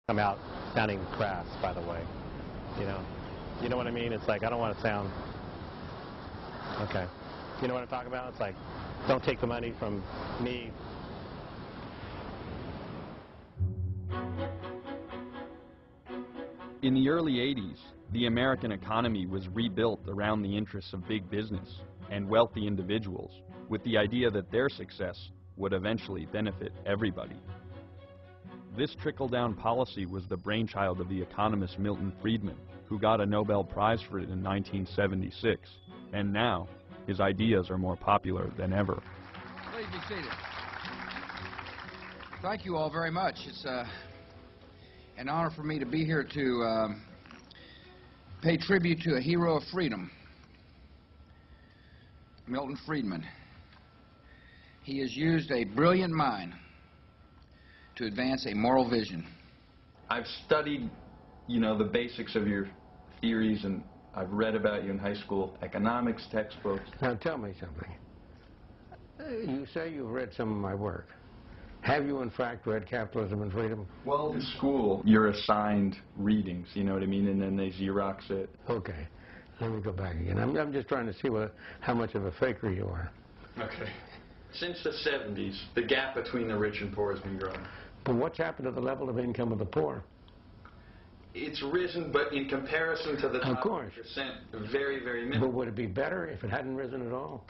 come out sounding crass, by the way. You know what I mean? It's like, I don't want to sound, okay. You know what I'm talking about? It's like, don't take the money from me. In the early 80s, the American economy was rebuilt around the interests of big business and wealthy individuals, with the idea that their success would eventually benefit everybody. This trickle-down policy was the brainchild of the economist Milton Friedman, who got a Nobel Prize for it in 1976, and now his ideas are more popular than ever. Please be seated. Thank you all very much. It's an honor for me to be here to pay tribute to a hero of freedom, Milton Friedman. He has used a brilliant mind to advance a moral vision. I've studied, the basics of your theories, and I've read about you in high school economics textbooks. Now tell me something. You say you've read some of my work. Have you in fact read Capitalism and Freedom? Well, in school, you're assigned readings, you know what I mean, and then they Xerox it. Okay. Let me go back again. I'm just trying to see how much of a faker you are. Okay. Since the 70s, the gap between the rich and poor has been growing. But what's happened to the level of income of the poor? It's risen, but in comparison to the top 1%, very, very minimal. But would it be better if it hadn't risen at all?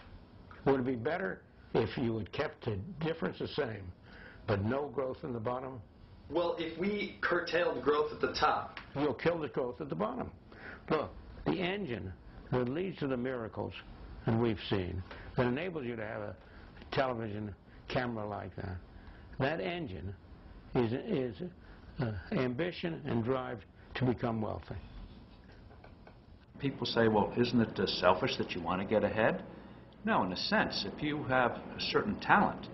Would it be better if you had kept the difference the same, but no growth in the bottom? Well, if we curtailed growth at the top, you'll kill the growth at the bottom. Look, the engine that leads to the miracles that we've seen, that enables you to have a television camera like that, that engine is ambition and drive to become wealthy. People say, well, isn't it selfish that you want to get ahead? No, in a sense. If you have a certain talent,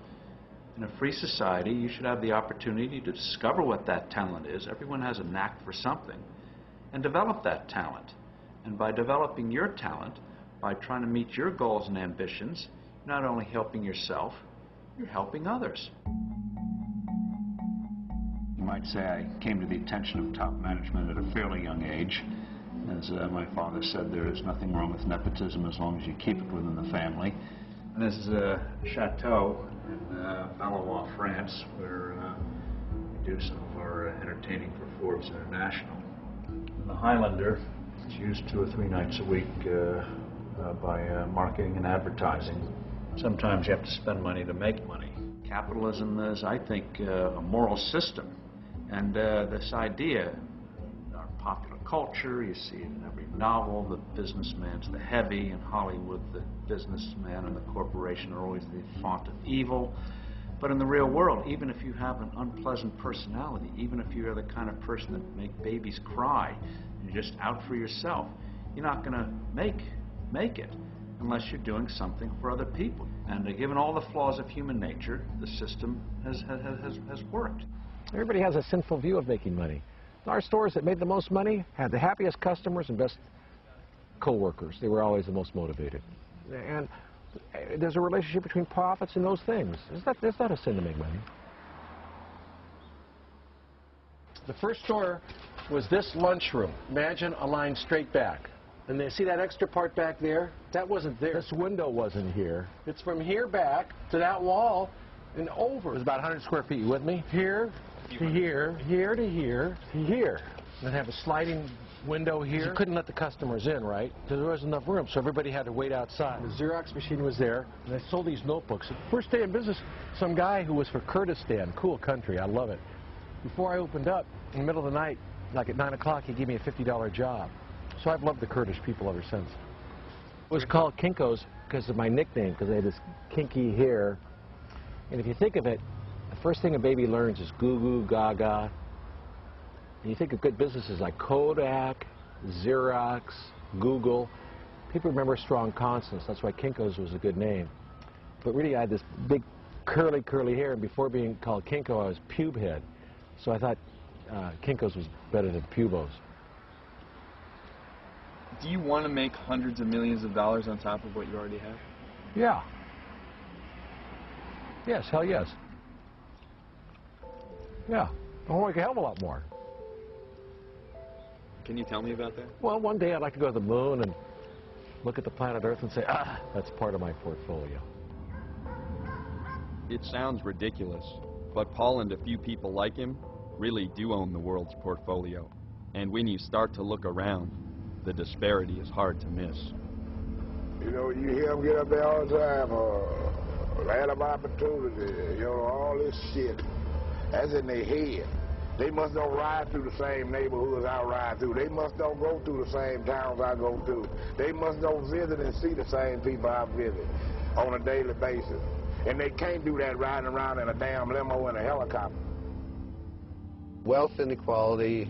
in a free society, you should have the opportunity to discover what that talent is. Everyone has a knack for something, and develop that talent. And by developing your talent, by trying to meet your goals and ambitions, you're not only helping yourself, you're helping others. You might say I came to the attention of top management at a fairly young age. As my father said, there is nothing wrong with nepotism as long as you keep it within the family. And this is a chateau in Valois, France, where we do some of our entertaining for Forbes International. And the Highlander is used 2 or 3 nights a week by marketing and advertising. Sometimes you have to spend money to make money. Capitalism is, I think, a moral system. And this idea, in our popular culture, you see it in every novel, the businessman's the heavy. In Hollywood, the businessman and the corporation are always the font of evil. But in the real world, even if you have an unpleasant personality, even if you're the kind of person that make babies cry, and you're just out for yourself, you're not going to make it unless you're doing something for other people. And given all the flaws of human nature, the system has worked. Everybody has a sinful view of making money. Our stores that made the most money had the happiest customers and best co-workers. They were always the most motivated. And there's a relationship between profits and those things. It's not a sin to make money. The first store was this lunchroom. Imagine a line straight back. And they see that extra part back there? That wasn't there. This window wasn't here. It's from here back to that wall and over. It was about 100 square feet. You with me? Here to here, here to here, to here. And have a sliding window here. You couldn't let the customers in, right? Because there wasn't enough room, so everybody had to wait outside. The Xerox machine was there, and I sold these notebooks. First day in business, some guy who was for Kurdistan, cool country, I love it. Before I opened up, in the middle of the night, like at 9 o'clock, he gave me a $50 job. So I've loved the Kurdish people ever since. It was called Kinko's because of my nickname, because I had this kinky hair. And if you think of it, the first thing a baby learns is goo goo gaga. And you think of good businesses like Kodak, Xerox, Google. People remember strong consonants. That's why Kinko's was a good name. But really, I had this big curly hair, and before being called Kinko, I was pube head. So I thought Kinko's was better than Pubos. Do you want to make hundreds of millions of dollars on top of what you already have? Yeah. Yes, hell yes. Yeah. I want to make a hell of a lot more. Can you tell me about that? Well, one day I'd like to go to the moon and look at the planet Earth and say, ah, that's part of my portfolio. It sounds ridiculous, but Paul and a few people like him really do own the world's portfolio. And when you start to look around, the disparity is hard to miss. You know, you hear them get up there all the time, land of opportunity, you know, all this shit. That's in their head. They must don't ride through the same neighborhoods I ride through. They must don't go through the same towns I go through. They must don't visit and see the same people I visit on a daily basis. And they can't do that riding around in a damn limo and a helicopter. Wealth inequality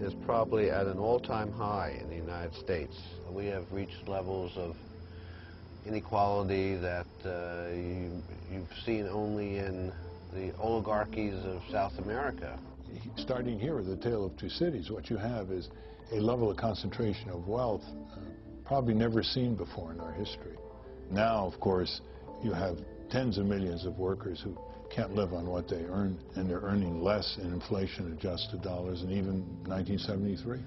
is probably at an all-time high in the United States. We have reached levels of inequality that you've seen only in the oligarchies of South America. Starting here with the Tale of Two Cities, what you have is a level of concentration of wealth probably never seen before in our history. Now, of course, you have tens of millions of workers who can't live on what they earn, and they're earning less in inflation-adjusted dollars than even 1973.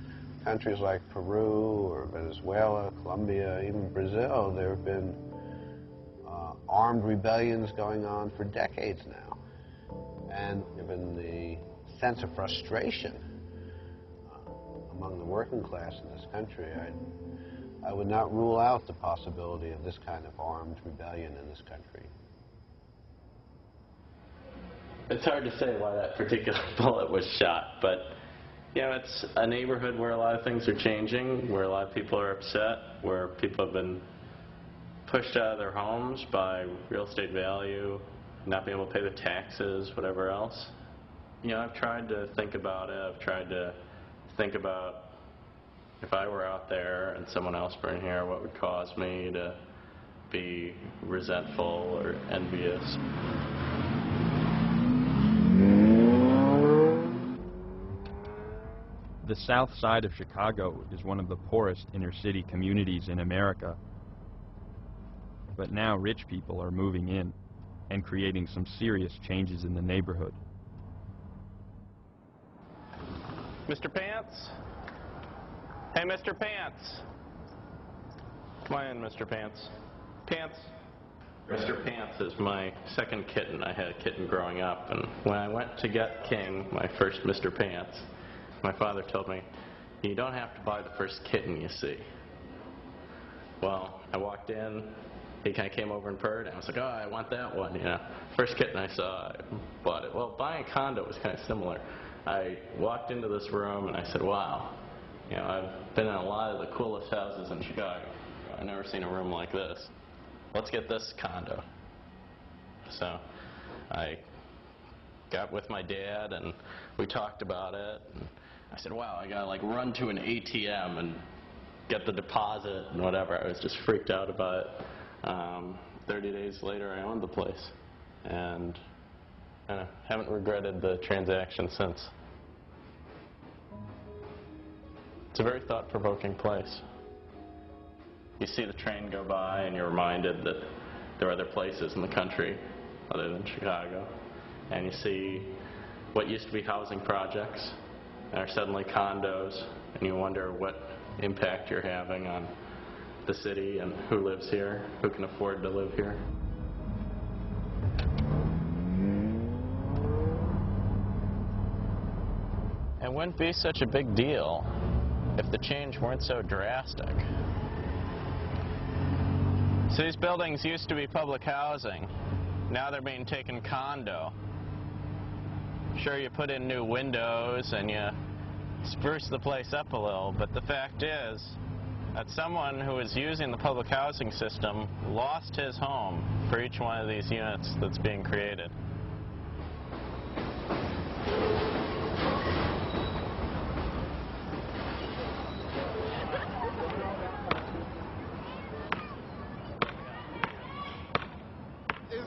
Countries like Peru or Venezuela, Colombia, even Brazil, there have been armed rebellions going on for decades now. And given the sense of frustration among the working class in this country, I would not rule out the possibility of this kind of armed rebellion in this country. It's hard to say why that particular bullet was shot, but you know, it's a neighborhood where a lot of things are changing, where a lot of people are upset, where people have been pushed out of their homes by real estate value, not being able to pay the taxes, whatever else. You know, I've tried to think about it. I've tried to think about if I were out there and someone else were in here, what would cause me to be resentful or envious. The south side of Chicago is one of the poorest inner-city communities in America. But now rich people are moving in and creating some serious changes in the neighborhood. Mr. Pants? Hey, Mr. Pants. Come on in, Mr. Pants. Pants. Mr. Pants is my second kitten. I had a kitten growing up, and when I went to get King, my first Mr. Pants, my father told me, you don't have to buy the first kitten you see. Well, I walked in, he kind of came over and purred, and I was like, oh, I want that one, you know. First kitten I saw, I bought it. Well, buying a condo was kind of similar. I walked into this room and I said, wow, you know, I've been in a lot of the coolest houses in Chicago. I've never seen a room like this. Let's get this condo. So I got with my dad and we talked about it. And I said, wow, I gotta like run to an ATM and get the deposit and whatever. I was just freaked out about it. 30 days later, I owned the place. And I haven't regretted the transaction since. It's a very thought-provoking place. You see the train go by and you're reminded that there are other places in the country other than Chicago. And you see what used to be housing projects are suddenly condos, and you wonder what impact you're having on the city and who lives here, who can afford to live here. It wouldn't be such a big deal if the change weren't so drastic. So these buildings used to be public housing. Now they're being taken condo. Sure, you put in new windows and you spruce the place up a little, but the fact is that someone who is using the public housing system lost his home for each one of these units that's being created.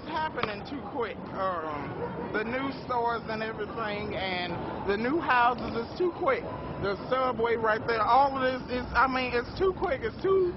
Happening too quick. The new stores and everything and the new houses is too quick. The subway right there, all of this is, I mean, it's too quick. It's too